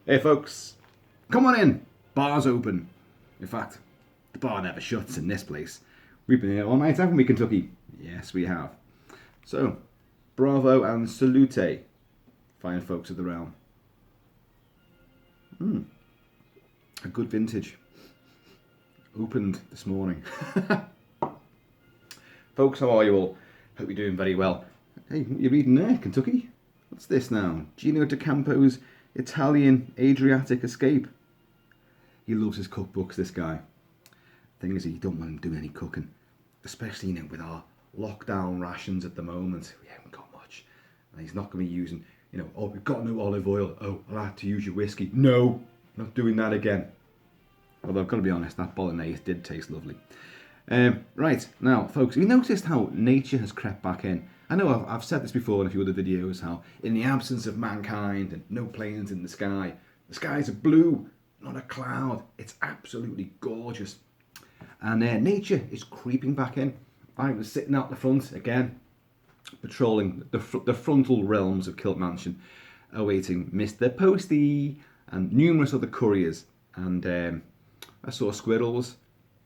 Hey folks, come on in. Bar's open. In fact, the bar never shuts in this place. We've been here all night, haven't we, Kentucky? Yes, we have. So, bravo and salute, fine folks of the realm. A good vintage. Opened this morning. Folks, how are you all? Hope you're doing very well. Hey, you're reading there, Kentucky? What's this now? Gino D Acampo's Italian Adriatic Escape. He loves his cookbooks, this guy. Thing is, you don't want him doing any cooking, especially with our lockdown rations at the moment. We haven't got much, and he's not going to be using, oh, we've got no olive oil. Oh, I'll have to use your whiskey. No, not doing that again. Although I've got to be honest, that bolognese did taste lovely. Right, now, folks, have you noticed how nature has crept back in? I know I've said this before in a few other videos, how in the absence of mankind and no planes in the skies are blue, not a cloud. It's absolutely gorgeous. And nature is creeping back in. I was sitting out the front again, patrolling the frontal realms of Kilt-Mansion, awaiting Mr. Postie and numerous other couriers. And I saw squirrels.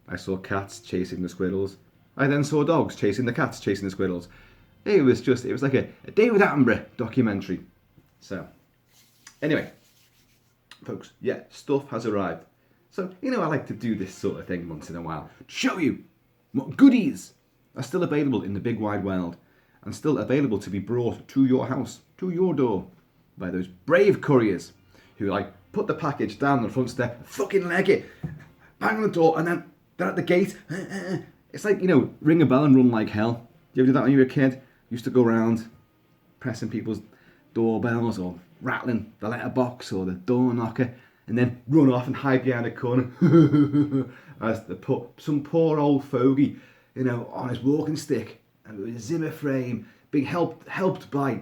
I saw cats chasing the squirrels. I then saw dogs chasing the cats, chasing the squirrels. It was like a David Attenborough documentary. So, anyway, folks, yeah, stuff has arrived. So, I like to do this sort of thing once in a while. Show you what goodies are still available in the big wide world and still available to be brought to your house, to your door, by those brave couriers who, put the package down the front step, fucking leg it, bang on the door, and then they're at the gate. It's like, ring a bell and run like hell. You ever do that when you were a kid? Used to go around pressing people's doorbells or rattling the letterbox or the door knocker and then run off and hide behind a corner as they put some poor old fogey, on his walking stick and with a Zimmer frame, being helped by,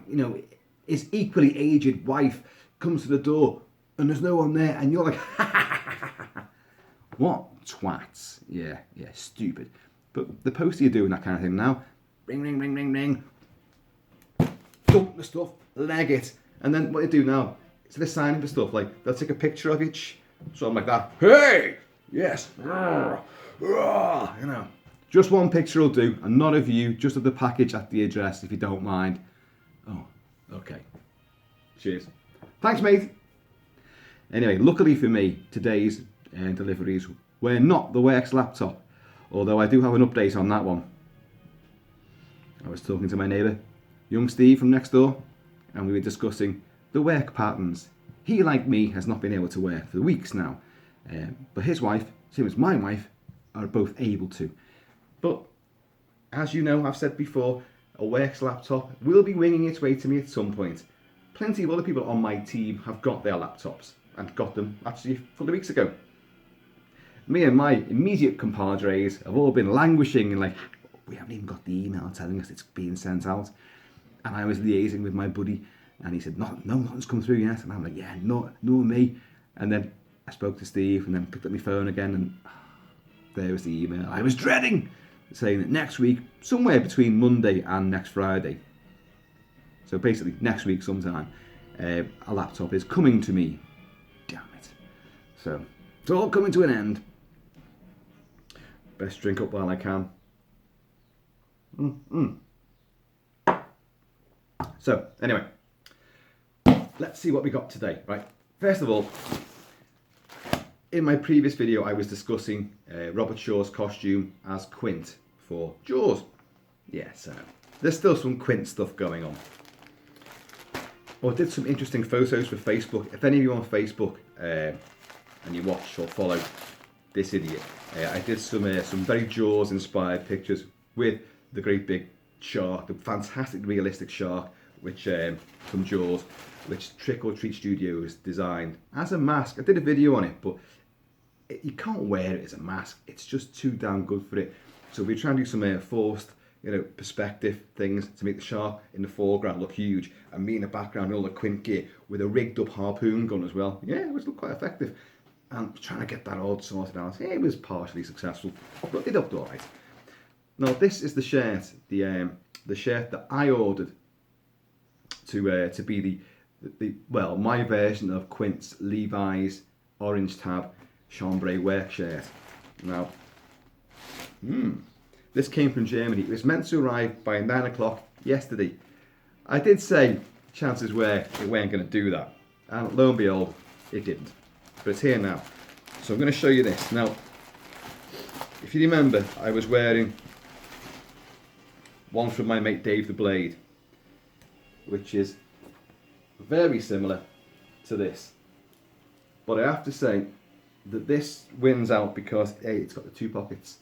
his equally aged wife, comes to the door and there's no one there and you're like, what twats? Yeah, stupid. But the postie are doing that kind of thing now. Ring, ring, ring, ring, ring. Dump the stuff, leg it. And then what they do now, instead of signing for stuff, they'll take a picture of each. So I'm like that. Hey! Yes. Just one picture will do. And not of you, just of the package at the address, if you don't mind. Oh, okay. Cheers. Thanks, mate. Anyway, luckily for me, today's deliveries were not the Works laptop. Although I do have an update on that one. I was talking to my neighbour, young Steve from next door, and we were discussing the work patterns. He, like me, has not been able to work for weeks now. But his wife, same as my wife, are both able to. But, as you know, I've said before, a Works laptop will be winging its way to me at some point. Plenty of other people on my team have got their laptops, and got them actually a couple of weeks ago. Me and my immediate compadres have all been languishing and we haven't even got the email telling us it's being sent out. And I was liaising with my buddy and he said, no, nothing's come through yet. And I'm like, yeah, no, me. And then I spoke to Steve and then picked up my phone again and there was the email I was dreading, saying that next week, somewhere between Monday and next Friday, so basically next week sometime, a laptop is coming to me. Damn it. So it's all coming to an end. Best drink up while I can. So, anyway, let's see what we got today, right? First of all, in my previous video, I was discussing Robert Shaw's costume as Quint for Jaws. Yes, there's still some Quint stuff going on. I did some interesting photos for Facebook. If any of you are on Facebook and you watch or follow this idiot, I did some very Jaws-inspired pictures with the great big shark, the fantastic realistic shark, which from Jaws, which Trick or Treat Studios designed as a mask. I did a video on it, but you can't wear it as a mask. It's just too damn good for it. So we're trying to do some forced, perspective things to make the shark in the foreground look huge, and me in the background in all the Quint gear with a rigged up harpoon gun as well. Yeah, it was quite effective. And trying to get that all sorted out. It was partially successful, but it looked alright. Now this is the shirt, the shirt that I ordered to be well, my version of Quint's Levi's orange tab chambray work shirt. Now, this came from Germany. It was meant to arrive by 9 o'clock yesterday. I did say chances were it weren't going to do that, and lo and behold, it didn't. But it's here now. So I'm going to show you this. Now, if you remember, I was wearing one from my mate Dave the Blade, which is very similar to this. But I have to say that this wins out because A, it's got the two pockets.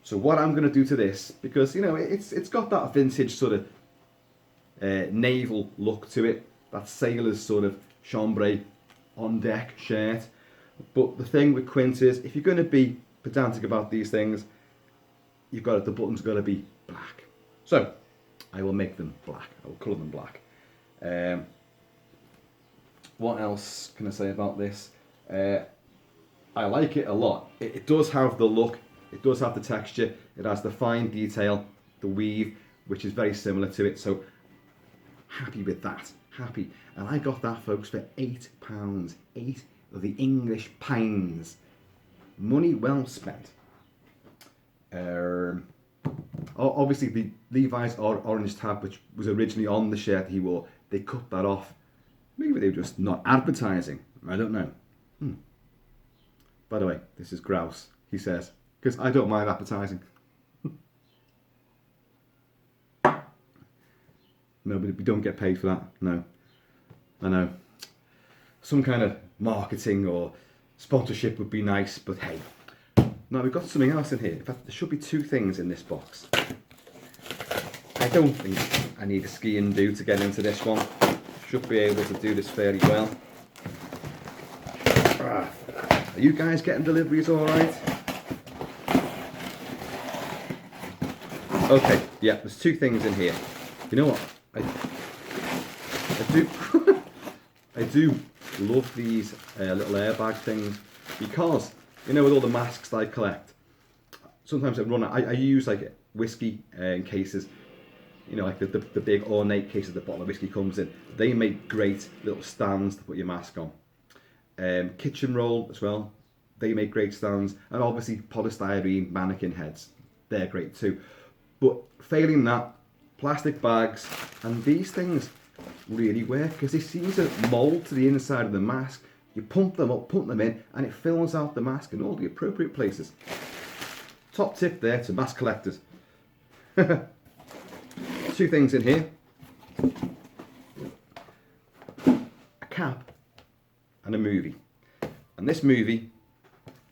So what I'm going to do to this, because, you know, it's got that vintage sort of naval look to it, that sailor's sort of chambray on deck shirt. But the thing with Quint is, if you're going to be pedantic about these things, the buttons got to be black. So I will make them black. I will colour them black. What else can I say about this? I like it a lot. It does have the look. It does have the texture. It has the fine detail, the weave, which is very similar to it. So happy with that. Happy. And I got that, folks, for £8. 8 of the English pounds. Money well spent. Obviously, the Levi's orange tab, which was originally on the shirt he wore, they cut that off. Maybe they were just not advertising. I don't know. By the way, this is grouse, he says, because I don't mind advertising. No, but we don't get paid for that. No. I know. Some kind of marketing or sponsorship would be nice, but hey. Now we've got something else in here. In fact, there should be two things in this box. I don't think I need a skiing do to get into this one. Should be able to do this fairly well. Are you guys getting deliveries all right? Okay, yeah, there's two things in here. You know what? I do I do love these little airbag things, because, you know, with all the masks I collect, sometimes I use like whiskey cases, you know, like the big ornate cases the bottle of whiskey comes in. They make great little stands to put your mask on. Kitchen roll as well, they make great stands, and obviously polystyrene mannequin heads, they're great too. But failing that, plastic bags and these things really work, because they seem to mould to the inside of the mask. You pump them up, pump them in, and it fills out the mask in all the appropriate places. Top tip there to mask collectors. Two things in here. A cap and a movie. And this movie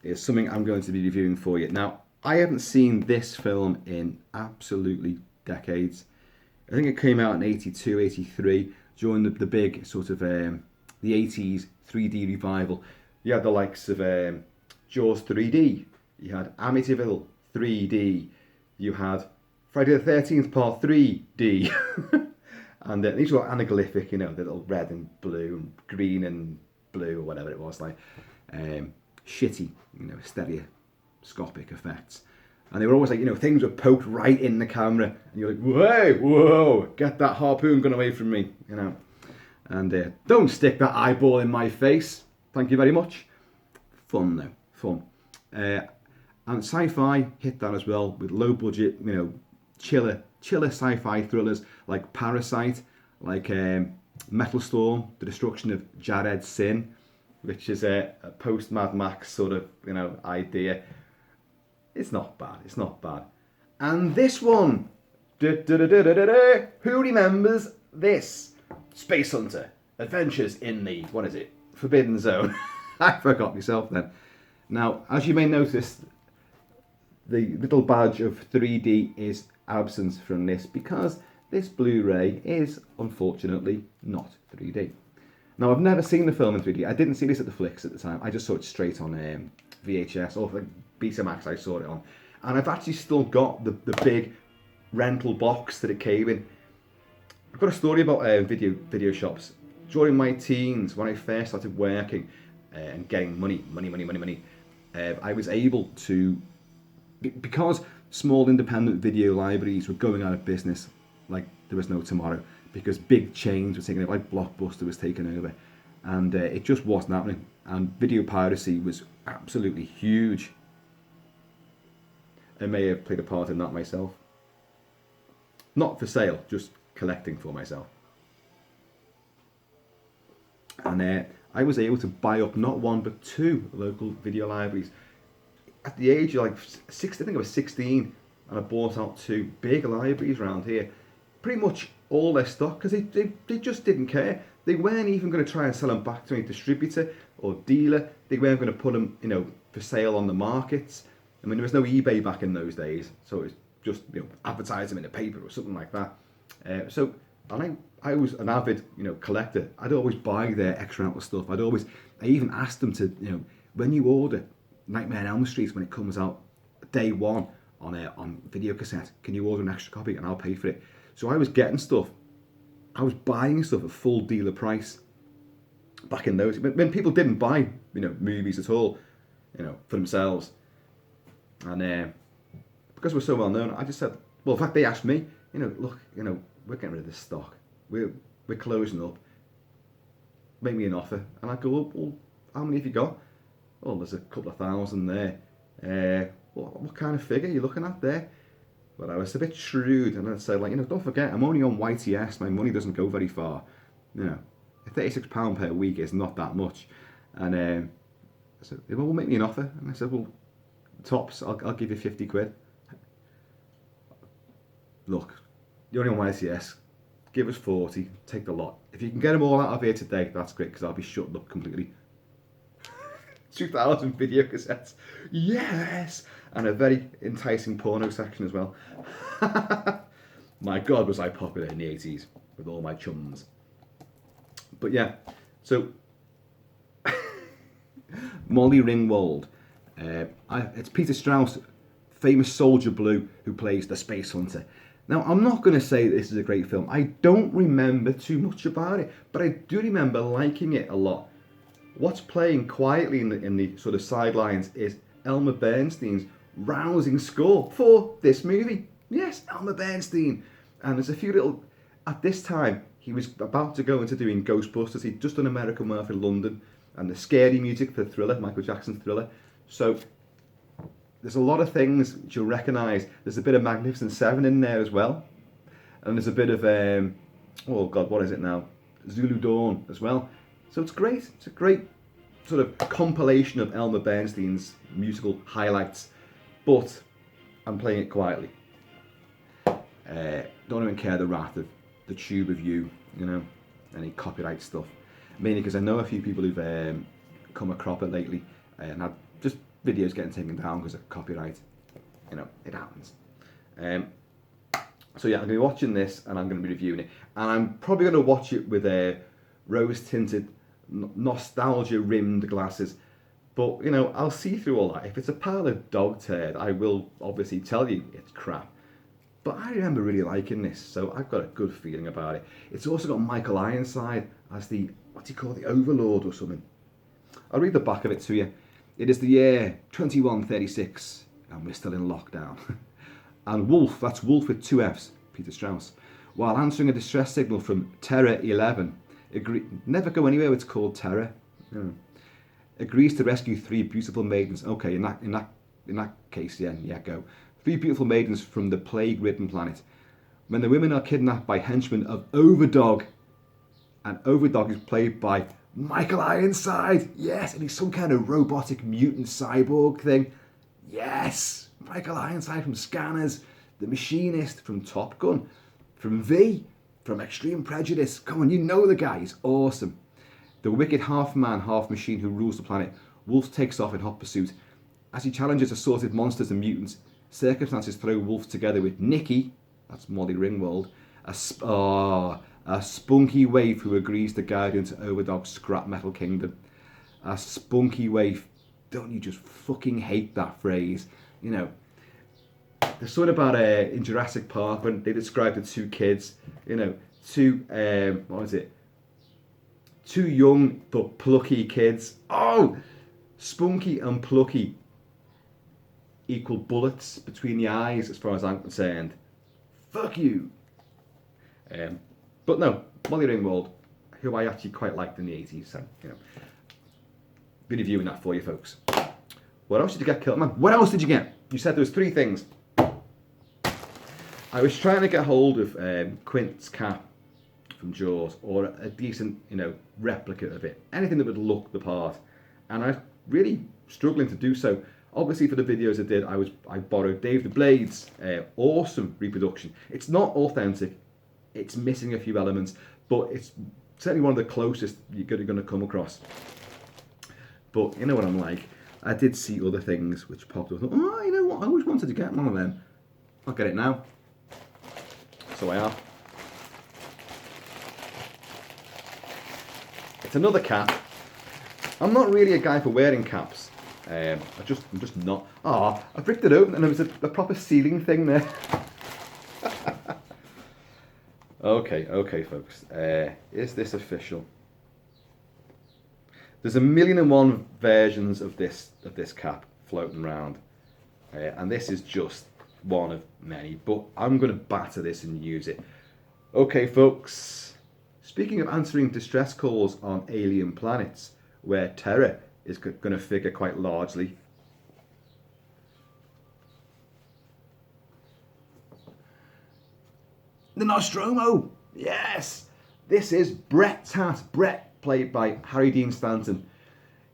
is something I'm going to be reviewing for you. Now, I haven't seen this film in absolutely decades. I think it came out in 82, 83, during the big sort of the 80s 3D revival. You had the likes of Jaws 3D, you had Amityville 3D, you had Friday the 13th Part 3D, and these were anaglyphic, you know, the little red and blue and green and blue or whatever it was, like shitty, you know, stereoscopic effects. And they were always like, you know, things were poked right in the camera, and you're like, whoa, get that harpoon gun away from me, you know. And don't stick that eyeball in my face. Thank you very much. Fun though, fun. And sci-fi hit that as well, with low budget, you know, chiller sci-fi thrillers like Parasite, like Metal Storm, The Destruction of Jared Sin, which is a post Mad Max sort of, you know, idea. It's not bad, it's not bad. And this one, who remembers this? Spacehunter, Adventures in the, what is it, Forbidden Zone. I forgot myself then. Now, as you may notice, the little badge of 3D is absent from this, because this Blu-ray is, unfortunately, not 3D. Now, I've never seen the film in 3D. I didn't see this at the Flicks at the time. I just saw it straight on VHS, or like Betamax I saw it on. And I've actually still got the big rental box that it came in. I've got a story about video shops. During my teens, when I first started working and getting money, I was able to, because small independent video libraries were going out of business like there was no tomorrow, because big chains were taking over, like Blockbuster was taking over, and it just wasn't happening. And video piracy was absolutely huge. I may have played a part in that myself. Not for sale, just collecting for myself. And I was able to buy up not one but two local video libraries. At the age of like 16, I think I was 16, and I bought out two big libraries around here. Pretty much all their stock, because they just didn't care. They weren't even going to try and sell them back to any distributor or dealer. They weren't going to put them, for sale on the markets. I mean, there was no eBay back in those days, so it was just advertise them in the paper or something like that. And I was an avid collector. I'd always buy their extra amount of stuff. I even asked them to when you order Nightmare on Elm Street, when it comes out day one on video cassette, can you order an extra copy and I'll pay for it. So I was getting stuff. I was buying stuff at full dealer price back in those, when people didn't buy movies at all for themselves. And because we're so well known, I just said, well, in fact, they asked me, look, we're getting rid of this stock. We're closing up. Make me an offer. And I go, well, how many have you got? Oh, there's a couple of thousand there. What kind of figure are you looking at there? But I was a bit shrewd, and I said, don't forget, I'm only on YTS. My money doesn't go very far. £36 per week is not that much. And I said, well, make me an offer. And I said, well, tops, I'll give you 50 quid. Look, you're only on YTS. Give us 40, take the lot. If you can get them all out of here today, that's great, because I'll be shutting up completely. 2,000 video cassettes. Yes! And a very enticing porno section as well. My God, was I popular in the 80s with all my chums. But yeah, so Molly Ringwald. It's Peter Strauss, famous Soldier Blue, who plays the Spacehunter. Now, I'm not going to say this is a great film. I don't remember too much about it, but I do remember liking it a lot. What's playing quietly in the sort of sidelines is Elmer Bernstein's rousing score for this movie. Yes, Elmer Bernstein. And there's a few little... At this time, he was about to go into doing Ghostbusters. He'd just done American Werewolf in London, and the scary music for Thriller, Michael Jackson's Thriller. So there's a lot of things that you'll recognise. There's a bit of Magnificent Seven in there as well. And there's a bit of, oh God, what is it now? Zulu Dawn as well. So it's great. It's a great sort of compilation of Elmer Bernstein's musical highlights. But I'm playing it quietly. Don't even care the wrath of the tube of you, any copyright stuff. Mainly because I know a few people who've come a cropper lately and had just videos getting taken down because of copyright. It happens. So yeah, I'm going to be watching this and I'm going to be reviewing it. And I'm probably going to watch it with rose-tinted, nostalgia-rimmed glasses. But, I'll see through all that. If it's a pile of dog turd, I will obviously tell you it's crap. But I remember really liking this, so I've got a good feeling about it. It's also got Michael Ironside as the, what's he called, the Overlord or something. I'll read the back of it to you. It is the year 2136, and we're still in lockdown. And Wolf, that's Wolf with two Fs, Peter Strauss, while answering a distress signal from Terror 11, never go anywhere, it's called Terror. Agrees to rescue three beautiful maidens. Okay, in that case, yeah, go. Three beautiful maidens from the plague-ridden planet. When the women are kidnapped by henchmen of Overdog, and Overdog is played by Michael Ironside. Yes, and he's some kind of robotic mutant cyborg thing. Yes, Michael Ironside from Scanners, the Machinist from Top Gun, from V, from Extreme Prejudice. Come on, you know the guy. He's awesome. The wicked half-man, half-machine who rules the planet. Wolf takes off in hot pursuit. As he challenges assorted monsters and mutants, circumstances throw Wolf together with Nikki, that's Molly Ringwald, a spunky waif who agrees to guide into Overdog's scrap metal kingdom. A spunky waif. Don't you just fucking hate that phrase? There's something about in Jurassic Park when they described the two kids, two young but plucky kids. Oh, spunky and plucky equal bullets between the eyes, as far as I'm concerned. Fuck you. But no, Molly Ringwald, who I actually quite liked in the 80s, so, you know, be reviewing that for you folks. What else did you get, Kilt-Man? What else did you get? You said there was 3 things. I was trying to get hold of Quint's cap from Jaws, or a decent, you know, replica of it. Anything that would look the part. And I was really struggling to do so. Obviously, for the videos I did, I borrowed Dave the Blade's awesome reproduction. It's not authentic. It's missing a few elements, but it's certainly one of the closest you're going to come across. But you know what I'm like. I did see other things which popped up. Oh, you know what? I always wanted to get one of them. I'll get it now. So I have. It's another cap. I'm not really a guy for wearing caps. I'm just not. Ah, I ripped it open and there was a proper sealing thing there. Okay, folks. Is this official? There's 1,000,001 versions of this cap floating around, and this is just one of many. But I'm going to batter this and use it. Okay, folks. Speaking of answering distress calls on alien planets, where terror is going to figure quite largely. The Nostromo! Yes! This is Brett's hat. Brett, played by Harry Dean Stanton.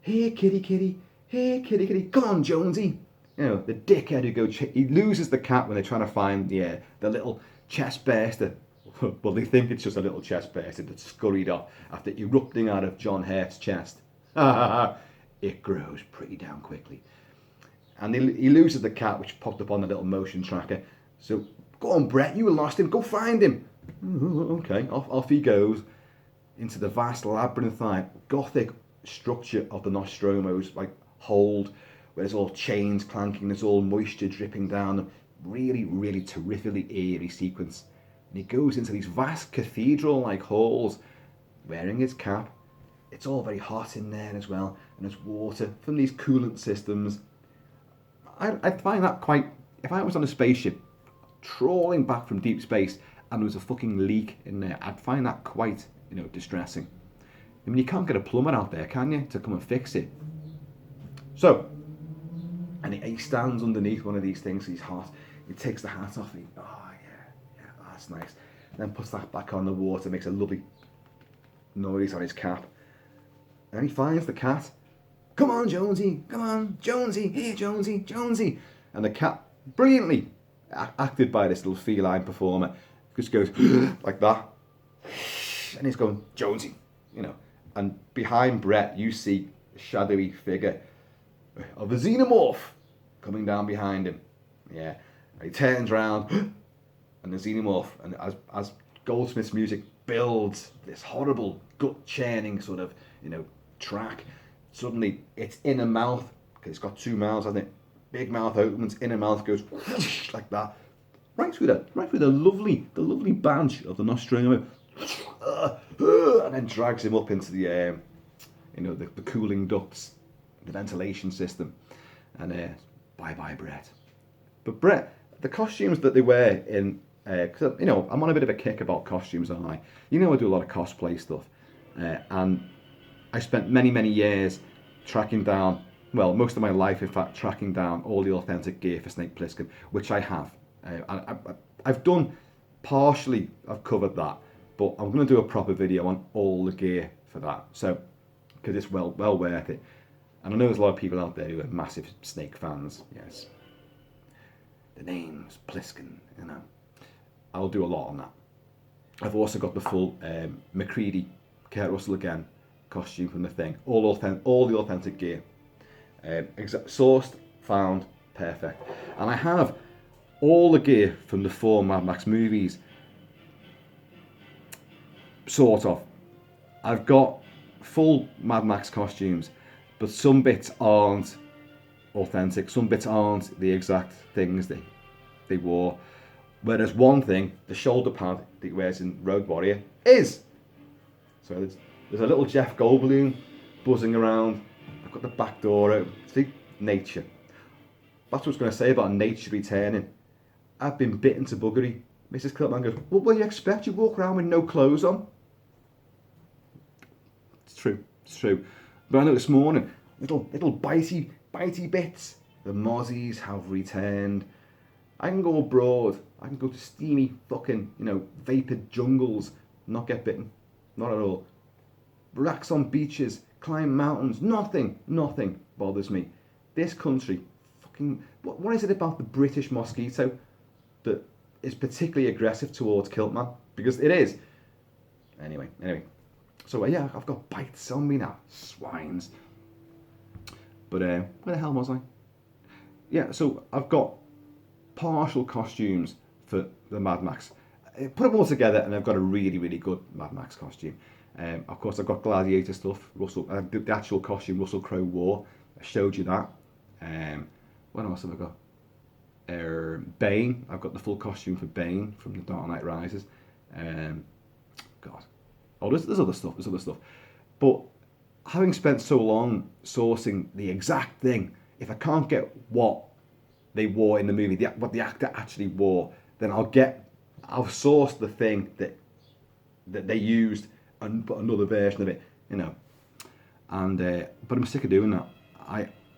Here, kitty, kitty. Here, kitty, kitty. Come on, Jonesy. You know, the dickhead who he loses the cat when they're trying to find the little chest burster. Well, they think it's just a little chest burster that scurried off after erupting out of John Hurt's chest. It grows pretty damn quickly. And he loses the cat, which popped up on the little motion tracker. So, go on, Brett, you lost him. Go find him. Okay, off he goes into the vast labyrinthine gothic structure of the Nostromo's like hold, where there's all chains clanking, there's all moisture dripping down them. Really, really terrifically eerie sequence. And he goes into these vast cathedral-like halls, wearing his cap. It's all very hot in there as well, and there's water from these coolant systems. I'd find that quite... If I was on a spaceship, trawling back from deep space, and there was a fucking leak in there, I'd find that quite, you know, distressing. I mean, you can't get a plumber out there, can you, to come and fix it? So, and he stands underneath one of these things, he's hot, he takes the hat off, and that's nice. And then puts that back on the water, makes a lovely noise on his cap. And he finds the cat. Come on, Jonesy, come on, Jonesy, here, Jonesy, Jonesy. And the cat, brilliantly acted by this little feline performer, just goes like that. And he's going, Jonesy, you know. And behind Brett, you see a shadowy figure of a xenomorph coming down behind him. Yeah. And he turns around, and the xenomorph, and as Goldsmith's music builds this horrible, gut-churning sort of, you know, track, suddenly its inner mouth, because it's got 2 mouths, hasn't it? Big mouth opens, inner mouth goes like that, right through the lovely badge of the Nostromo, and then drags him up into the, you know, the cooling ducts, the ventilation system, and bye, Brett. But Brett, the costumes that they wear in, cause, you know, I'm on a bit of a kick about costumes, aren't I? You know, I do a lot of cosplay stuff, and I spent many years tracking down, well, most of my life, in fact, tracking down all the authentic gear for Snake Plissken, which I have. I've done partially, I've covered that, but I'm going to do a proper video on all the gear for that, so, because it's well worth it. And I know there's a lot of people out there who are massive Snake fans, yes. The name's Plissken, you know. I'll do a lot on that. I've also got the full McCready, Kurt Russell again, costume from the thing. All the authentic gear. Sourced, found, perfect. And I have all the gear from the 4 Mad Max movies. Sort of. I've got full Mad Max costumes, but some bits aren't authentic, some bits aren't the exact things they wore. Whereas one thing, the shoulder pad that he wears in Road Warrior, is. So there's a little Jeff Goldblum buzzing around. I've got the back door out. See, nature. That's what I was going to say about nature returning. I've been bitten to buggery Mrs. Kilt-Man goes, well, what do you expect? You walk around with no clothes on. It's true. But I know this morning, little bitey bits. The mozzies have returned. I can go abroad. I can go to steamy fucking, vapid jungles, not get bitten. Not at all. Relax on beaches, climb mountains. Nothing bothers me. This country, fucking, what is it about the British mosquito that is particularly aggressive towards Kilt-Man? Because it is. Anyway. So yeah, I've got bites on me now. Swines. But where the hell was I? Yeah, so I've got partial costumes for the Mad Max. Put them all together and I've got a really, really good Mad Max costume. Of course, I've got Gladiator stuff. The actual costume Russell Crowe wore. I showed you that. What else have I got? Bane. I've got the full costume for Bane from The Dark Knight Rises. God. Oh, there's other stuff. But having spent so long sourcing the exact thing, if I can't get what they wore in the movie, what the actor actually wore, then I'll source the thing that they used and put another version of it, And but I'm sick of doing that.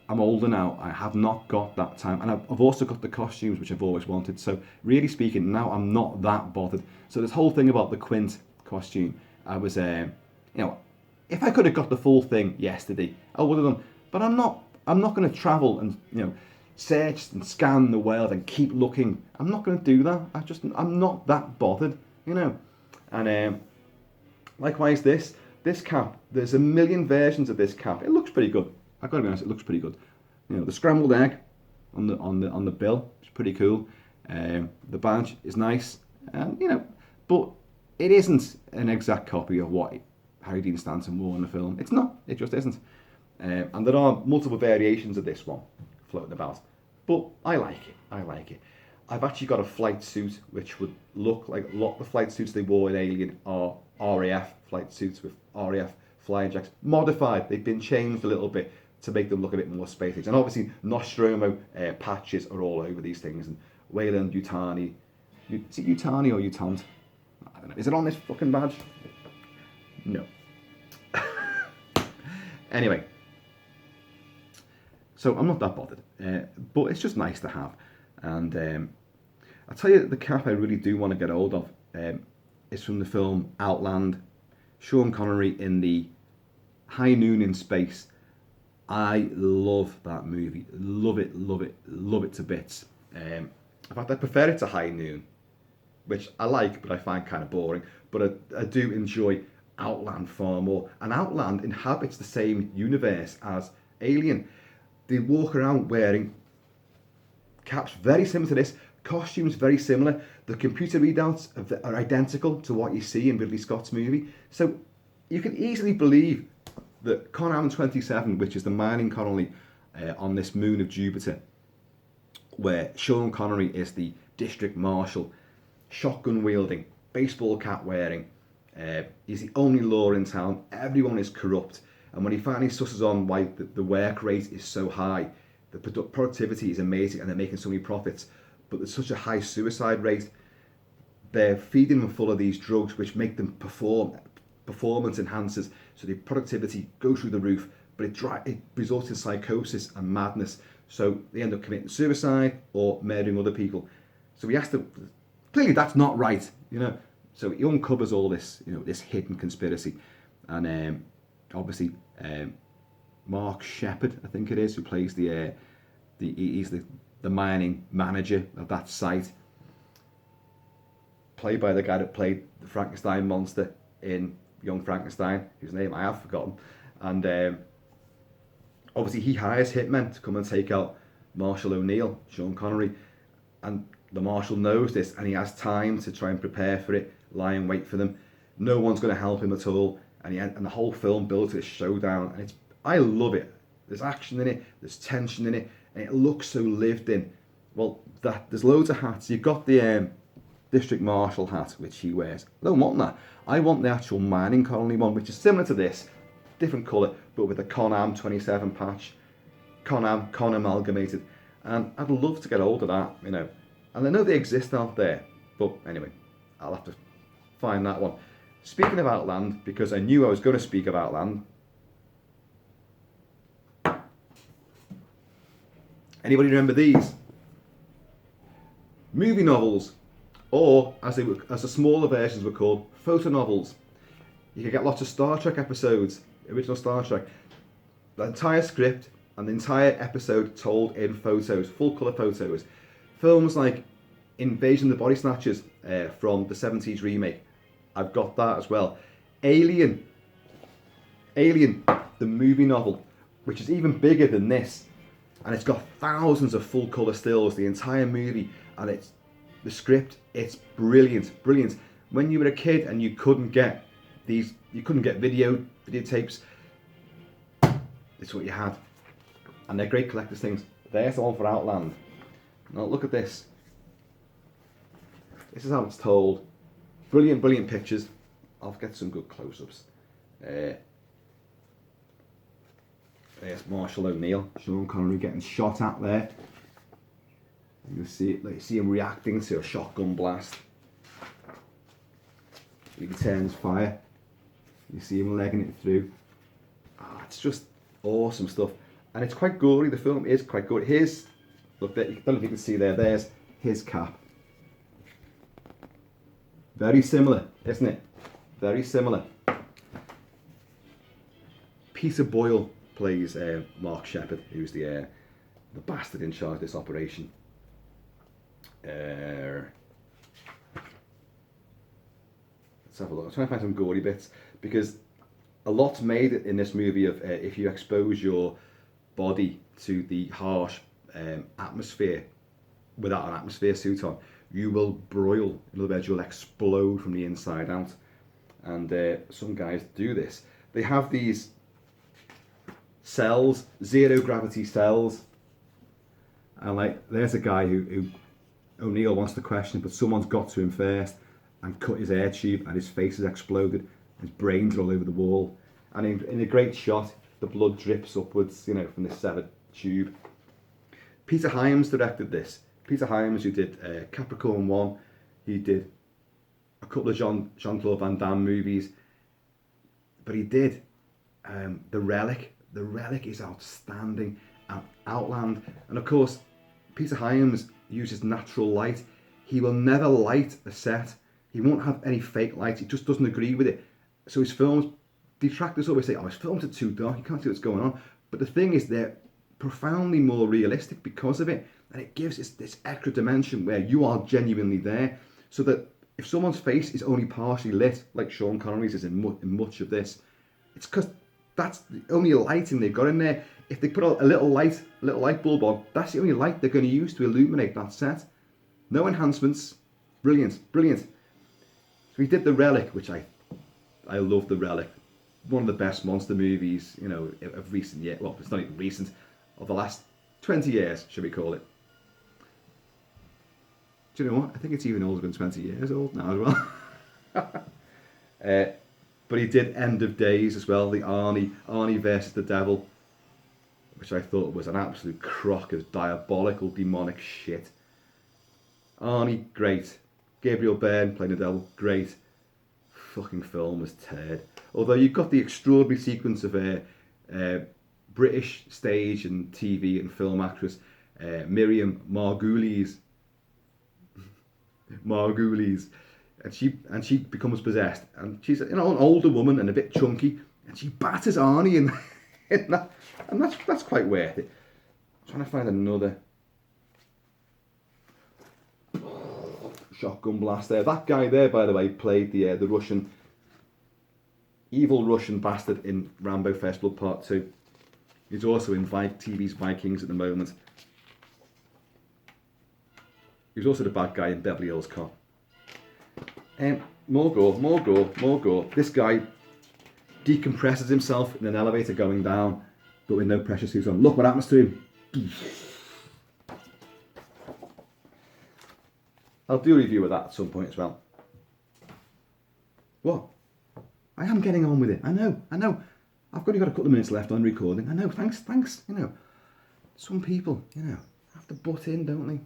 I'm older now. I have not got that time, and I've also got the costumes which I've always wanted. So really speaking, now I'm not that bothered. So this whole thing about the Quint costume, I was, if I could have got the full thing yesterday, I would have done. But I'm not going to travel and search and scan the world and keep looking. I'm not going to do that. I'm not that bothered, And likewise, this cap. There's a million versions of this cap. It looks pretty good. I've got to be honest. It looks pretty good. The scrambled egg on the bill is pretty cool. The badge is nice, but it isn't an exact copy of what Harry Dean Stanton wore in the film. It's not. It just isn't. And there are multiple variations of this one floating about. But I like it. I've actually got a flight suit which would look like a lot of the flight suits they wore in Alien are RAF flight suits with RAF flying jacks. Modified. They've been changed a little bit to make them look a bit more space age. And obviously Nostromo patches are all over these things. And Wayland Yutani. Is it Yutani or Utant? I don't know. Is it on this fucking badge? No. Anyway. So I'm not that bothered. But it's just nice to have. And I'll tell you the cap I really do want to get hold of is from the film Outland. Sean Connery in the High Noon in Space. I love that movie. Love it to bits. In fact, I prefer it to High Noon, which I like, but I find kind of boring. But I do enjoy Outland far more. And Outland inhabits the same universe as Alien. They walk around wearing caps very similar to this, costumes very similar. The computer readouts are identical to what you see in Ridley Scott's movie. So you can easily believe that Con-Am 27, which is the mining colony on this moon of Jupiter, where Sean Connery is the district marshal, shotgun wielding, baseball cap wearing. He's the only law in town. Everyone is corrupt. And when he finally susses on why the work rate is so high, the productivity is amazing and they're making so many profits, but there's such a high suicide rate, they're feeding them full of these drugs which make them performance enhancers, so the productivity goes through the roof, but it results in psychosis and madness. So they end up committing suicide or murdering other people. So he has to, clearly that's not right, So he uncovers all this, this hidden conspiracy. And obviously, Mark Sheppard, I think it is, who plays he's the mining manager of that site, played by the guy that played the Frankenstein monster in Young Frankenstein, whose name I have forgotten. And obviously he hires hitmen to come and take out Marshall O'Neill, Sean Connery, and the Marshal knows this and he has time to try and prepare for it, lie in wait for them. No one's going to help him at all, and the whole film builds to this showdown, and I love it. There's action in it, there's tension in it, and it looks so lived in. Well, there's loads of hats. You've got the District Marshal hat, which he wears. I don't want that. I want the actual mining colony one, which is similar to this, different colour, but with a Con-Am 27 patch. Con amalgamated. And I'd love to get hold of that, And I know they exist out there, But anyway, I'll have to find that one. Speaking of Outland, because I knew I was going to speak of Outland. Anybody remember these? Movie novels, or as the smaller versions were called, fotonovels. You could get lots of Star Trek episodes, original Star Trek. The entire script and the entire episode told in photos, full colour photos. Films like Invasion of the Body Snatchers from the 70s remake. I've got that as well. Alien, the movie novel, which is even bigger than this. And it's got thousands of full colour stills, the entire movie, and it's the script. It's brilliant. When you were a kid and you couldn't get videotapes, it's what you had, and they're great collector's things. There's the one for Outland. Now look at this. This is how it's told. Brilliant pictures. I'll get some good close-ups. There's Marshall O'Neill, Sean Connery getting shot at there. You see it, like, see him reacting to a shotgun blast. He turns fire. You see him legging it through. It's just awesome stuff, and it's quite gory. The film is quite gory. Here's, look there. I don't know if you can see there. There's his cap. Very similar, isn't it? Very similar. Peter Boyle plays Mark Sheppard, who's the bastard in charge of this operation. Let's have a look. I'm trying to find some gory bits, because a lot's made in this movie of if you expose your body to the harsh atmosphere without an atmosphere suit on, you will broil. In other words, you'll explode from the inside out. And some guys do this. They have these cells, zero gravity cells, and like there's a guy who O'Neill wants to question, but someone's got to him first and cut his air tube, and his face has exploded. His brains are all over the wall, and in a great shot, the blood drips upwards, you know, from this severed tube. Peter Hyams directed this. Peter Hyams, who did Capricorn 1, he did a couple of Jean-Claude Van Damme movies, but he did The Relic. The Relic is outstanding, and Outland, and of course, Peter Hyams uses natural light. He will never light a set. He won't have any fake lights. He just doesn't agree with it. So his films, detractors always say, oh, his films are too dark, you can't see what's going on. But the thing is, they're profoundly more realistic because of it. And it gives this extra dimension where you are genuinely there. So that if someone's face is only partially lit, like Sean Connery's is in much of this, it's because that's the only lighting they've got in there. If they put a little light bulb on, that's the only light they're going to use to illuminate that set. No enhancements. Brilliant. So he did The Relic, which I love. The Relic. One of the best monster movies, you know, of recent years. Well, it's not even recent. Of the last 20 years, should we call it. Do you know what? I think it's even older than 20 years old now as well. But he did End of Days as well, the Arnie versus the Devil, which I thought was an absolute crock of diabolical, demonic shit. Arnie, great. Gabriel Byrne playing the devil, great. Fucking film was turd. Although you've got the extraordinary sequence of British stage and TV and film actress Miriam Margolyes, and she becomes possessed, and she's, you know, an older woman and a bit chunky, and she batters Arnie in that, and that's quite worth it. I'm trying to find another shotgun blast there. That guy there, by the way, played the evil Russian bastard in Rambo First Blood Part 2. He's also in TV's Vikings at the moment. He was also the bad guy in Beverly Hills Cop. More gore. This guy decompresses himself in an elevator going down, but with no pressure suit on. Look what happens to him. I'll do a review of that at some point as well. What? I am getting on with it. I know. I've only got a couple of minutes left on recording. I know, thanks. You know, some people, you know, have to butt in, don't they?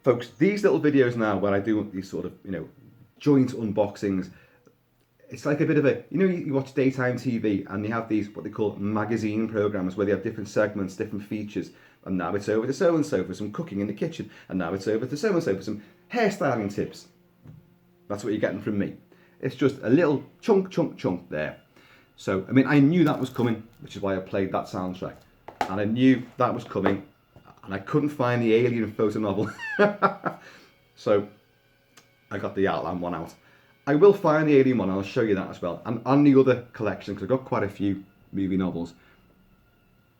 folks, these little videos now where I do these sort of, joint unboxings, it's like a bit of a, you watch daytime TV and you have these, what they call magazine programs, where they have different segments, different features. And now it's over to so-and-so for some cooking in the kitchen. And now it's over to so-and-so for some hairstyling tips. That's what you're getting from me. It's just a little chunk there. So, I mean, I knew that was coming, which is why I played that soundtrack. And I knew that was coming, and I couldn't find the Alien photo novel. So, I got the Outland one out. I will find the Alien one, and I'll show you that as well. And on the other collection, because I've got quite a few movie novels.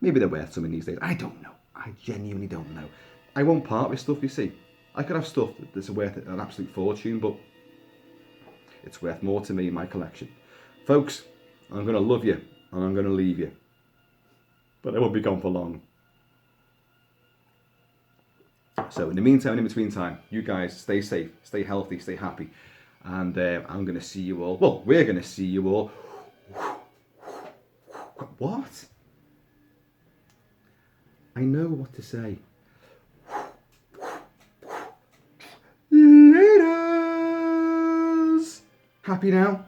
Maybe they're worth something these days. I don't know. I genuinely don't know. I won't part with stuff, you see. I could have stuff that's worth an absolute fortune, but it's worth more to me in my collection. Folks, I'm going to love you and I'm going to leave you. But I won't be gone for long. So in the meantime, in between time, you guys stay safe, stay healthy, stay happy. And I'm going to see you all. Well, we're going to see you all. What? I know what to say. Laters! Happy now?